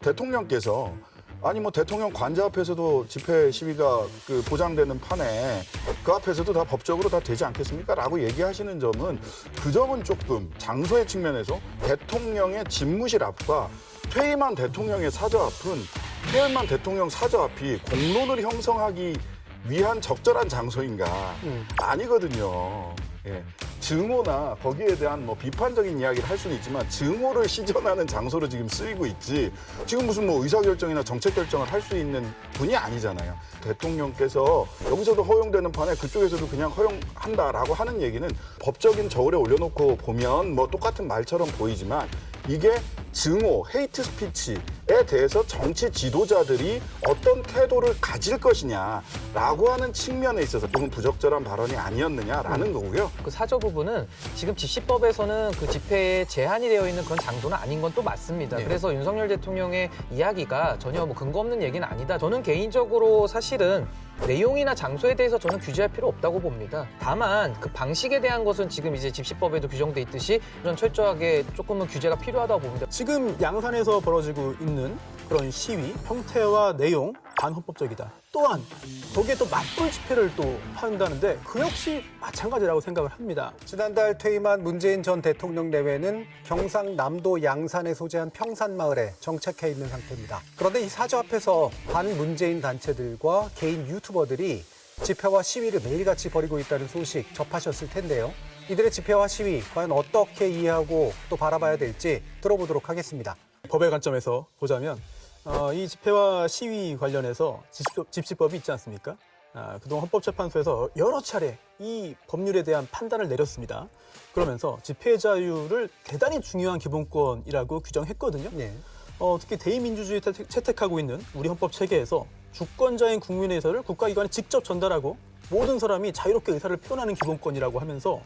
대통령께서 아니 뭐 대통령 관저 앞에서도 집회 시위가 보장되는 판에 그 앞에서도 다 법적으로 다 되지 않겠습니까? 라고 얘기하시는 점은 그 점은 조금 장소의 측면에서 대통령의 집무실 앞과 퇴임한 대통령의 사저 앞은 퇴임한 대통령 사저 앞이 공론을 형성하기 위한 적절한 장소인가? 아니거든요. 예. 증오나 거기에 대한 뭐 비판적인 이야기를 할 수는 있지만 증오를 시전하는 장소로 지금 쓰이고 있지 지금 무슨 뭐 의사결정이나 정책결정을 할 수 있는 분이 아니잖아요. 대통령께서 여기서도 허용되는 판에 그쪽에서도 그냥 허용한다라고 하는 얘기는 법적인 저울에 올려놓고 보면 뭐 똑같은 말처럼 보이지만 이게 증오, 헤이트 스피치에 대해서 정치 지도자들이 어떤 태도를 가질 것이냐라고 하는 측면에 있어서 조금 부적절한 발언이 아니었느냐라는 거고요. 그 사저 부분은 지금 집시법에서는 그 집회에 제한이 되어 있는 그런 장소는 아닌 건 또 맞습니다. 그래서 윤석열 대통령의 이야기가 전혀 뭐 근거 없는 얘기는 아니다. 저는 개인적으로 사실은 내용이나 장소에 대해서 저는 규제할 필요 없다고 봅니다. 다만 그 방식에 대한 것은 지금 이제 집시법에도 규정돼 있듯이 좀 철저하게 조금은 규제가 필요하다고 봅니다. 지금 양산에서 벌어지고 있는 그런 시위, 형태와 내용 반헌법적이다. 또한 거기에 또 맞불 집회를 또 한다는데 그 역시 마찬가지라고 생각을 합니다. 지난달 퇴임한 문재인 전 대통령 내외는 경상남도 양산에 소재한 평산마을에 정착해 있는 상태입니다. 그런데 이 사저 앞에서 반문재인 단체들과 개인 유튜버들이 집회와 시위를 매일같이 벌이고 있다는 소식 접하셨을 텐데요. 이들의 집회와 시위 과연 어떻게 이해하고 또 바라봐야 될지 들어보도록 하겠습니다. 법의 관점에서 보자면 이 집회와 시위 관련해서 집시법이 있지 않습니까? 그동안 헌법재판소에서 여러 차례 이 법률에 대한 판단을 내렸습니다. 그러면서 집회 자유를 대단히 중요한 기본권이라고 규정했거든요. 네. 특히 대의민주주의 채택하고 있는 우리 헌법 체계에서 주권자인 국민의 의사를 국가기관에 직접 전달하고 모든 사람이 자유롭게 의사를 표현하는 기본권이라고 하면서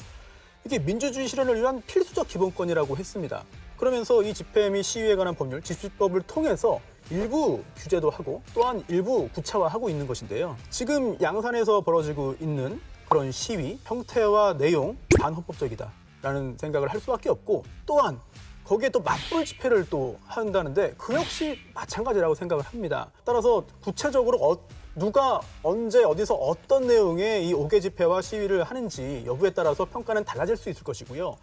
이게 민주주의 실현을 위한 필수적 기본권이라고 했습니다. 그러면서 이 집회 및 시위에 관한 법률, 집시법을 통해서 일부 규제도 하고 또한 일부 구체화하고 있는 것인데요. 지금 양산에서 벌어지고 있는 그런 시위, 형태와 내용 반헌법적이다라는 생각을 할 수밖에 없고 또한 거기에 또 맞불 집회를 또 한다는데 그 역시 마찬가지라고 생각을 합니다. 따라서 구체적으로 누가 언제 어디서 어떤 내용의 이 5개 집회와 시위를 하는지 여부에 따라서 평가는 달라질 수 있을 것이고요.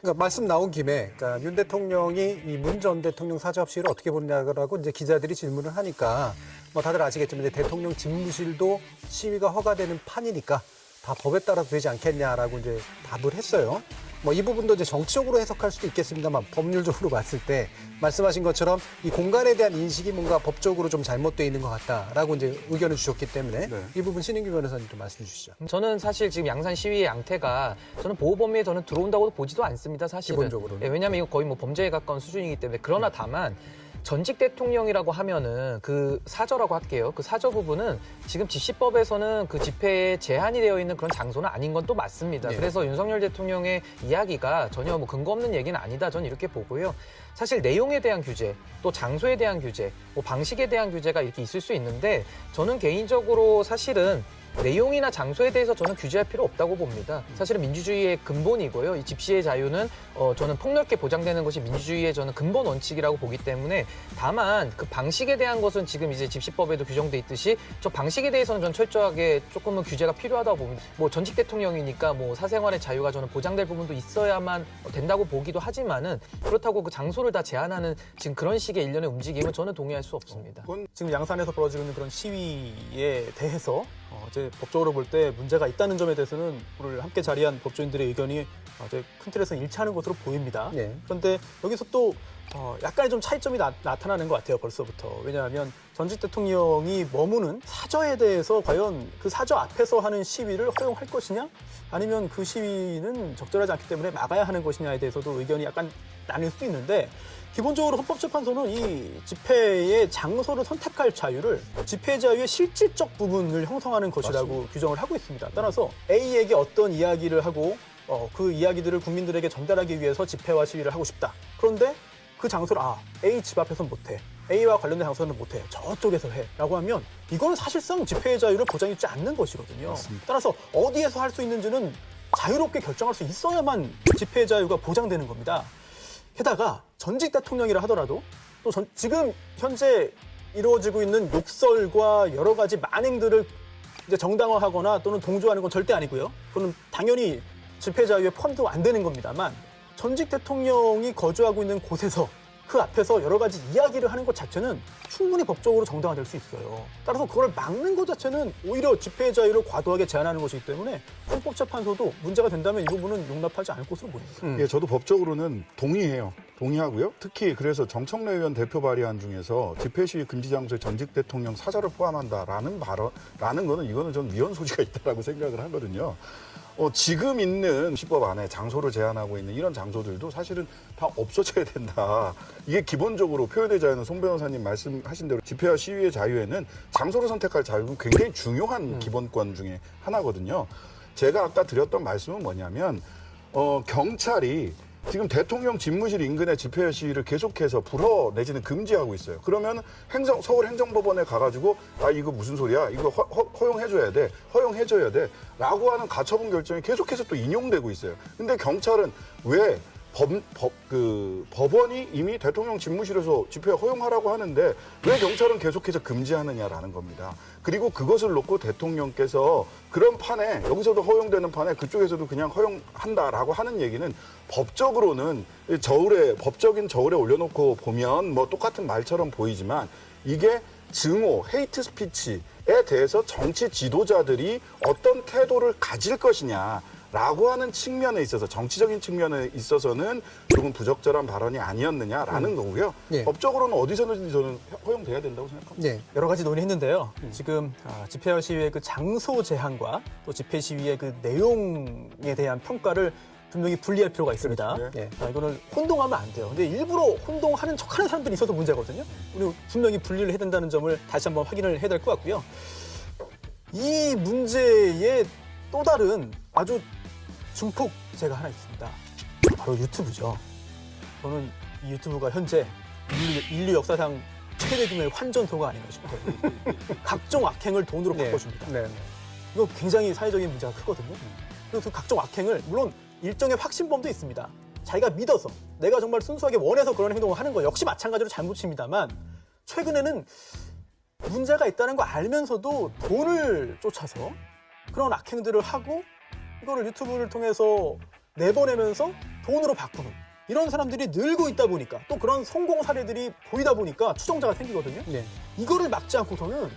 그러니까 말씀 나온 김에 그러니까 윤 대통령이 이 문 전 대통령 사저 앞 시위를 어떻게 보느냐고 이제 기자들이 질문을 하니까 뭐 다들 아시겠지만 이제 대통령 집무실도 시위가 허가되는 판이니까 다 법에 따라서 되지 않겠냐라고 이제 답을 했어요. 뭐 이 부분도 이제 정치적으로 해석할 수도 있겠습니다만 법률적으로 봤을 때 말씀하신 것처럼 이 공간에 대한 인식이 뭔가 법적으로 좀 잘못되어 있는 것 같다라고 이제 의견을 주셨기 때문에 네. 이 부분 신인규 변호사님 좀 말씀해 주시죠. 저는 사실 지금 양산 시위의 양태가 저는 보호 범위에 저는 들어온다고 보지도 않습니다. 사실은. 기본적으로는. 예, 왜냐하면 이거 거의 뭐 범죄에 가까운 수준이기 때문에. 그러나 다만 전직 대통령이라고 하면은 그 사저라고 할게요. 그 사저 부분은 지금 집시법에서는 그 집회에 제한이 되어 있는 그런 장소는 아닌 건 또 맞습니다. 네. 그래서 윤석열 대통령의 이야기가 전혀 뭐 근거 없는 얘기는 아니다. 저는 이렇게 보고요. 사실 내용에 대한 규제, 또 장소에 대한 규제, 뭐 방식에 대한 규제가 이렇게 있을 수 있는데 저는 개인적으로 사실은 내용이나 장소에 대해서 저는 규제할 필요 없다고 봅니다. 사실은 민주주의의 근본이고요. 이 집시의 자유는 저는 폭넓게 보장되는 것이 민주주의의 저는 근본 원칙이라고 보기 때문에 다만 그 방식에 대한 것은 지금 이제 집시법에도 규정돼 있듯이 저 방식에 대해서는 전 철저하게 조금은 규제가 필요하다고 봅니다. 뭐 전직 대통령이니까 뭐 사생활의 자유가 저는 보장될 부분도 있어야만 된다고 보기도 하지만은 그렇다고 그 장소를 다 제한하는 지금 그런 식의 일련의 움직임은 저는 동의할 수 없습니다. 지금 양산에서 벌어지고 있는 그런 시위에 대해서 이제 법적으로 볼 때 문제가 있다는 점에 대해서는 오늘 함께 자리한 법조인들의 의견이 이제 큰 틀에서 일치하는 것으로 보입니다. 네. 그런데 여기서 또 약간의 좀 차이점이 나타나는 것 같아요, 벌써부터. 왜냐하면 전직 대통령이 머무는 사저에 대해서 과연 그 사저 앞에서 하는 시위를 허용할 것이냐? 아니면 그 시위는 적절하지 않기 때문에 막아야 하는 것이냐에 대해서도 의견이 약간 나뉠 수 있는데 기본적으로 헌법재판소는 이 집회의 장소를 선택할 자유를 집회 자유의 실질적 부분을 형성하는 것이라고 맞습니다. 규정을 하고 있습니다. 따라서 A에게 어떤 이야기를 하고 그 이야기들을 국민들에게 전달하기 위해서 집회와 시위를 하고 싶다. 그런데 그 장소를 A 집 앞에서는 못해. A와 관련된 장소는 못해. 저쪽에서 해. 라고 하면 이거는 사실상 집회의 자유를 보장해주지 않는 것이거든요. 맞습니다. 따라서 어디에서 할 수 있는지는 자유롭게 결정할 수 있어야만 집회의 자유가 보장되는 겁니다. 게다가 전직 대통령이라 하더라도 또 지금 현재 이루어지고 있는 욕설과 여러 가지 만행들을 이제 정당화하거나 또는 동조하는 건 절대 아니고요. 그거는 당연히 집회 자유에 포함도 안 되는 겁니다만 전직 대통령이 거주하고 있는 곳에서 그 앞에서 여러 가지 이야기를 하는 것 자체는 충분히 법적으로 정당화될 수 있어요. 따라서 그걸 막는 것 자체는 오히려 집회 자유를 과도하게 제한하는 것이기 때문에 헌법재판소도 문제가 된다면 이 부분은 용납하지 않을 것으로 보입니다. 예, 저도 법적으로는 동의해요. 동의하고요. 특히 그래서 정청래 의원 대표 발의안 중에서 집회 시위 금지 장소에 전직 대통령 사저를 포함한다라는 발언라는 거는 이거는 전 위헌 소지가 있다라고 생각을 하거든요. 지금 있는 시법 안에 장소를 제한하고 있는 이런 장소들도 사실은 다 없어져야 된다. 이게 기본적으로 표현의 자유는 송 변호사님 말씀하신 대로 집회와 시위의 자유에는 장소를 선택할 자유는 굉장히 중요한 기본권 중에 하나거든요. 제가 아까 드렸던 말씀은 뭐냐면 경찰이 지금 대통령 집무실 인근의 집회 시위를 계속해서 불허 내지는 금지하고 있어요. 그러면 서울 행정법원에 가가지고 이거 무슨 소리야? 이거 허용해줘야 돼. 허용해줘야 돼. 라고 하는 가처분 결정이 계속해서 또 인용되고 있어요. 근데 경찰은 왜 법원이 이미 대통령 집무실에서 집회 허용하라고 하는데 왜 경찰은 계속해서 금지하느냐라는 겁니다. 그리고 그것을 놓고 대통령께서 그런 판에 여기서도 허용되는 판에 그쪽에서도 그냥 허용한다라고 하는 얘기는 법적으로는 법적인 저울에 올려놓고 보면 뭐 똑같은 말처럼 보이지만 이게 증오, 헤이트 스피치에 대해서 정치 지도자들이 어떤 태도를 가질 것이냐 라고 하는 측면에 있어서 정치적인 측면에 있어서는 조금 부적절한 발언이 아니었느냐라는 거고요. 예. 법적으로는 어디서든지 저는 허용돼야 된다고 생각합니다. 네. 여러 가지 논의했는데요. 지금 집회와 시위의 그 장소 제한과 또 집회 시위의 그 내용에 대한 평가를 분명히 분리할 필요가 있습니다. 그렇죠. 예. 이거는 혼동하면 안 돼요. 근데 일부러 혼동하는 척하는 사람들이 있어서 문제거든요. 우리 분명히 분리를 해야 된다는 점을 다시 한번 확인을 해야 될 것 같고요. 이 문제의 또 다른 아주 증폭제가 하나 있습니다. 바로 유튜브죠. 저는 이 유튜브가 현재 인류 역사상 최대 규모의 환전소가 아닌가 싶어요. 각종 악행을 돈으로 네. 바꿔줍니다. 네. 이거 굉장히 사회적인 문제가 크거든요. 그래서 그 각종 악행을 물론 일정의 확신범도 있습니다. 자기가 믿어서 내가 정말 순수하게 원해서 그런 행동을 하는 거 역시 마찬가지로 잘못입니다만 최근에는 문제가 있다는 거 알면서도 돈을 쫓아서 그런 악행들을 하고 이거를 유튜브를 통해서 내보내면서 돈으로 바꾸는 이런 사람들이 늘고 있다 보니까 또 그런 성공 사례들이 보이다 보니까 추종자가 생기거든요. 네. 이거를 막지 않고서는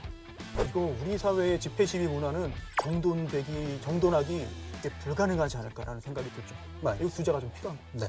이거 우리 사회의 집회 시위 문화는 정돈하기 이게 불가능하지 않을까라는 생각이 들죠. 맞아요. 이 규제가 좀 필요합니다. 네.